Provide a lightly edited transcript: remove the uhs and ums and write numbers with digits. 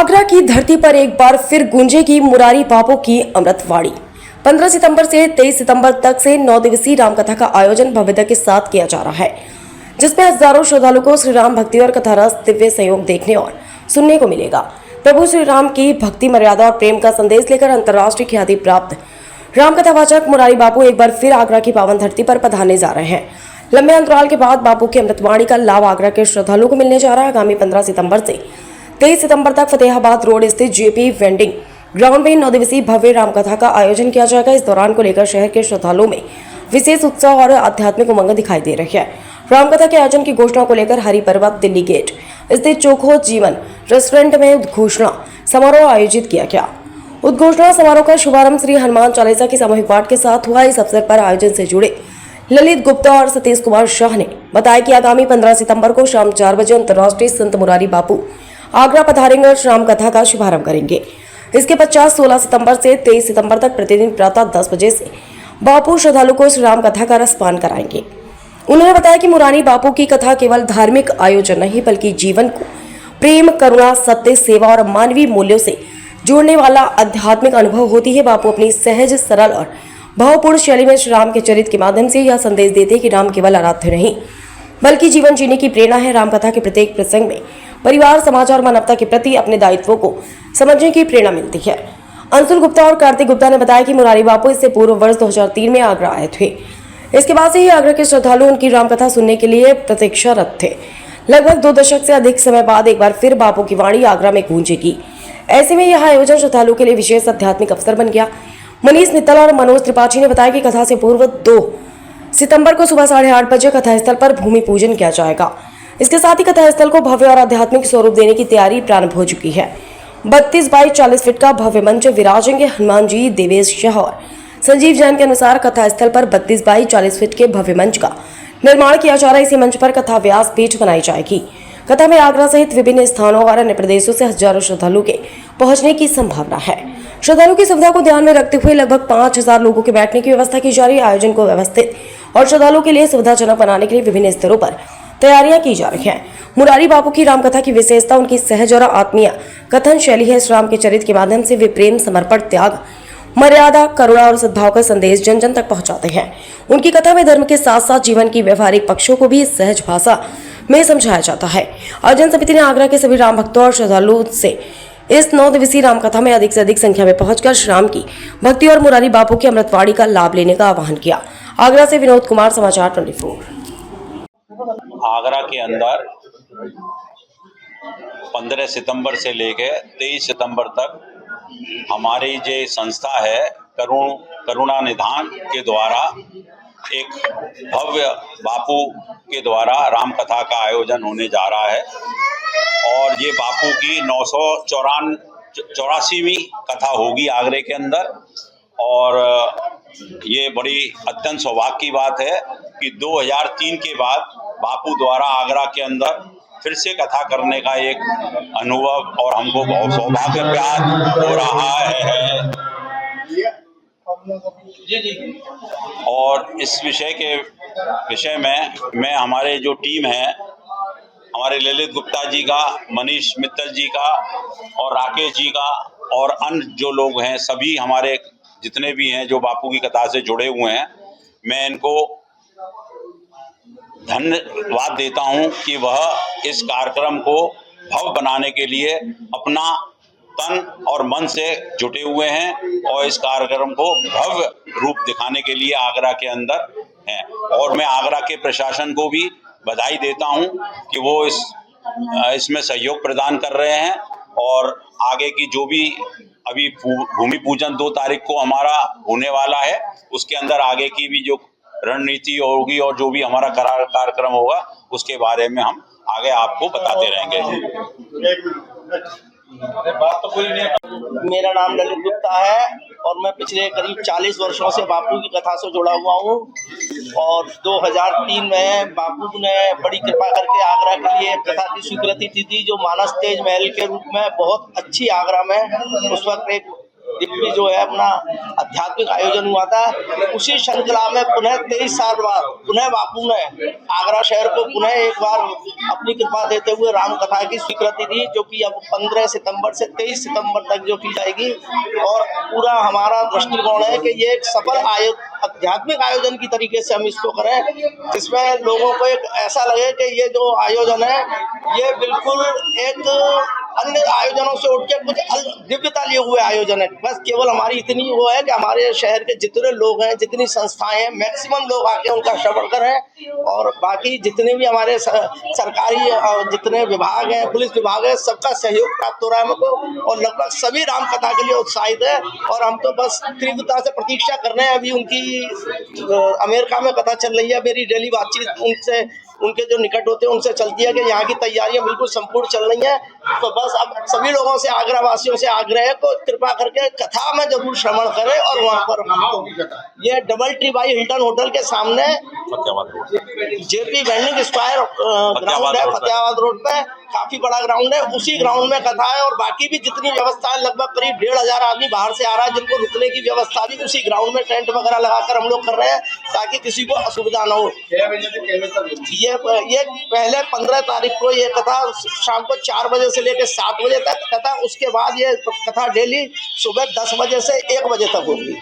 आगरा की धरती पर एक बार फिर गूंजेगी मुरारी बापू की अमृतवाणी। 15 सितंबर से 23 सितंबर तक से 9 दिवसीय रामकथा का आयोजन भव्यता के साथ किया जा रहा है, जिसमें हजारों श्रद्धालुओं को श्री राम भक्ति और कथा रस दिव्य संयोग देखने और सुनने को मिलेगा। प्रभु श्री राम की भक्ति, मर्यादा और प्रेम का संदेश लेकर अंतर्राष्ट्रीय ख्याति प्राप्त रामकथावाचक मुरारी बापू एक बार फिर आगरा की पावन धरती पर पधारने जा रहे हैं। लंबे अंतराल के बाद बापू की अमृतवाणी का लाभ आगरा के श्रद्धालुओं को मिलने जा रहा है। आगामी 15 सितंबर से 23 सितंबर तक फतेहाबाद रोड स्थित जेपी वेंडिंग ग्राउंड में 9 दिवसीय भव्य रामकथा का आयोजन किया जाएगा। इस दौरान को लेकर शहर के श्रद्धालुओं में विशेष उत्साह और आध्यात्मिक उमंग दिखाई दे रही है। रामकथा के आयोजन की घोषणा को लेकर हरि पर्वत दिल्ली गेट स्थित चोखो जीवन रेस्टोरेंट में उद्घोषणा समारोह आयोजित किया गया। उद्घोषणा समारोह का शुभारंभ श्री हनुमान चालीसा की सामूहिक पाठ के साथ हुआ। इस अवसर पर आयोजन से जुड़े ललित गुप्ता और सतीश कुमार शाह ने बताया कि आगामी 15 सितंबर को शाम 4 बजे अंतर्राष्ट्रीय संत मुरारी बापू आगरा पधारेंगे और राम कथा का शुभारंभ करेंगे। इसके पश्चात 16 सितंबर से 23 सितंबर तक प्रतिदिन प्रातः 10 बजे से बापू श्रद्धालु को श्री राम कथा का रसपान कराएंगे। उन्होंने बताया कि मुरारी बापू की कथा केवल धार्मिक आयोजन नहीं बल्कि जीवन को प्रेम, करुणा, सत्य, सेवा और मानवीय मूल्यों से जोड़ने वाला आध्यात्मिक अनुभव होती है। बापू अपनी सहज, सरल और भावपूर्ण शैली में श्री राम के चरित्र के माध्यम से यह संदेश देते हैं कि राम केवल आराध्य नहीं बल्कि जीवन जीने की प्रेरणा है। रामकथा के प्रत्येक प्रसंग में परिवार, समाज और मानवता के प्रति अपने दायित्वों को समझने की प्रेरणा मिलती है। अंशुल गुप्ता और कार्तिक गुप्ता ने बताया कि मुरारी बापू इससे पूर्व वर्ष 2003 में आगरा आए थे। इसके बाद से ही आगरा के श्रद्धालु उनकी रामकथा सुनने के लिए प्रतीक्षारत थे। लगभग 2 दशक से अधिक समय बाद एक बार फिर बापू की वाणी आगरा में गूंजेगी। ऐसे में यह आयोजन श्रद्धालुओं के लिए विशेष आध्यात्मिक अवसर बन गया। मनीष मित्तल और मनोज त्रिपाठी ने बताया कि कथा से पूर्व 2 सितंबर को सुबह 8:30 बजे कथा स्थल पर भूमि पूजन किया जाएगा। इसके साथ ही कथा स्थल को भव्य और आध्यात्मिक स्वरूप देने की तैयारी प्रारंभ हो चुकी है। 32 बाई 40 फीट का भव्य मंच विराजेंगे हनुमान जी। देवेश शाह और संजीव जैन के अनुसार कथा स्थल पर 32 बाई 40 फीट के भव्य मंच का निर्माण किया जा रहा है। इसी मंच पर कथा व्यास पीठ बनाई जाएगी। कथा में आगरा सहित विभिन्न स्थानों और अन्य प्रदेशों से हजारों श्रद्धालु के पहुंचने की संभावना है। श्रद्धालु की सुविधा को ध्यान में रखते हुए लगभग 5000 लोगों के बैठने की व्यवस्था की जा रही है। आयोजन को व्यवस्थित और श्रद्धालुओं के लिए सुविधाजनक बनाने के लिए विभिन्न स्तरों पर तैयारियां की जा रही हैं। मुरारी बापू की रामकथा की विशेषता उनकी सहज और आत्मीय कथन शैली है। श्री राम के चरित्र के माध्यम से वे प्रेम, समर्पण, त्याग, मर्यादा, करुणा और सद्भाव का संदेश जन जन तक पहुंचाते हैं। उनकी कथा में धर्म के साथ साथ जीवन की व्यवहारिक पक्षों को भी सहज भाषा में समझाया जाता है। आयोजन समिति ने आगरा के सभी राम भक्तों और श्रद्धालुओं से इस 9 दिवसीय रामकथा में अधिक से अधिक संख्या में पहुंचकर श्री राम की भक्ति और मुरारी बापू की अमृतवाणी का लाभ लेने का आह्वान किया। आगरा से विनोद कुमार, समाचार 24। आगरा के अंदर 15 सितंबर से लेकर 23 सितंबर तक हमारी जो संस्था है करुणा निधान के द्वारा एक भव्य बापू के द्वारा रामकथा का आयोजन होने जा रहा है और ये बापू की 984वीं कथा होगी आगरे के अंदर। और ये बड़ी अत्यंत सौभाग्य की बात है कि 2003 के बाद बापू द्वारा आगरा के अंदर फिर से कथा करने का एक अनुभव और हमको बहुत सौभाग्य प्राप्त हो रहा है। और इस विषय में मैं हमारे जो टीम है, हमारे ललित गुप्ता जी का, मनीष मित्तल जी का और राकेश जी का और अन्य जो लोग हैं, सभी हमारे जितने भी हैं जो बापू की कथा से जुड़े हुए हैं, मैं इनको धन्यवाद देता हूं कि वह इस कार्यक्रम को भव्य बनाने के लिए अपना तन और मन से जुटे हुए हैं और इस कार्यक्रम को भव्य रूप दिखाने के लिए आगरा के अंदर हैं। और मैं आगरा के प्रशासन को भी बधाई देता हूं कि वो इसमें सहयोग प्रदान कर रहे हैं और आगे की जो भी अभी भूमि पूजन 2 तारीख को हमारा होने वाला है, उसके अंदर आगे की भी जो रणनीति होगी और जो भी हमारा कार्यक्रम होगा उसके बारे में हम आगे आपको बताते रहेंगे। मेरा नाम ललित गुप्ता है और मैं पिछले करीब 40 वर्षों से बापू की कथा से जुड़ा हुआ हूँ और 2003 में बापू ने बड़ी कृपा करके आगरा के लिए कथा की स्वीकृति थी जो मानस तेज महल के रूप में बहुत अच्छी आगरा में उस वक्त एक दिव्य जो है अपना आध्यात्मिक आयोजन हुआ था, उसी श्रृंखला में पुनः 23 साल बाद पुनः बापू ने आगरा शहर को पुनः एक बार अपनी कृपा देते हुए राम कथा की स्वीकृति दी, जो कि अब 15 सितंबर से 23 सितंबर तक जो की जाएगी। और पूरा हमारा दृष्टिकोण है कि ये एक सफल आध्यात्मिक आयोजन की तरीके से हम इसको करें, जिसमें लोगों को एक ऐसा लगे कि ये जो आयोजन है ये बिल्कुल एक अन्य आयोजनों से उठ के कुछ दिव्यता लिए हुए आयोजन है। बस केवल हमारी इतनी वो है कि हमारे शहर के जितने लोग हैं, जितनी संस्थाएं हैं, मैक्सिमम लोग आके उनका श्रवण करें, और बाकी जितने भी हमारे सरकारी जितने विभाग हैं, पुलिस विभाग है, सबका सहयोग प्राप्त हो रहा है हमको, और लगभग सभी राम कथा के लिए उत्साहित है। और हम तो बस तीव्रता से प्रतीक्षा कर रहे हैं। अभी उनकी अमेरिका में कथा चल रही है, मेरी डेली बातचीत उनसे, उनके जो निकट होते हैं उनसे चलती है कि यहाँ की तैयारियां बिल्कुल संपूर्ण चल रही हैं। तो बस अब सभी लोगों से, आगरा वासियों से आग्रह है को कृपा करके कथा में जरूर श्रवण करें। और वहाँ पर ये double tree by Hilton hotel के सामने जेपी वेंडिंग स्क्वायर ग्राउंड है, फतेहाबाद रोड पे, काफी बड़ा ग्राउंड है, उसी ग्राउंड में कथा है। और बाकी भी जितनी व्यवस्था है, लगभग करीब 1500 आदमी बाहर से आ रहा है, जिनको रुकने की व्यवस्था भी उसी ग्राउंड में टेंट वगैरह लगाकर हम लोग कर रहे हैं, ताकि किसी को असुविधा न हो। ये पहले 15 तारीख को ये कथा शाम को 4 बजे से लेकर 7 बजे तक तथा उसके बाद ये कथा डेली सुबह 10 बजे से 1 बजे तक होगी।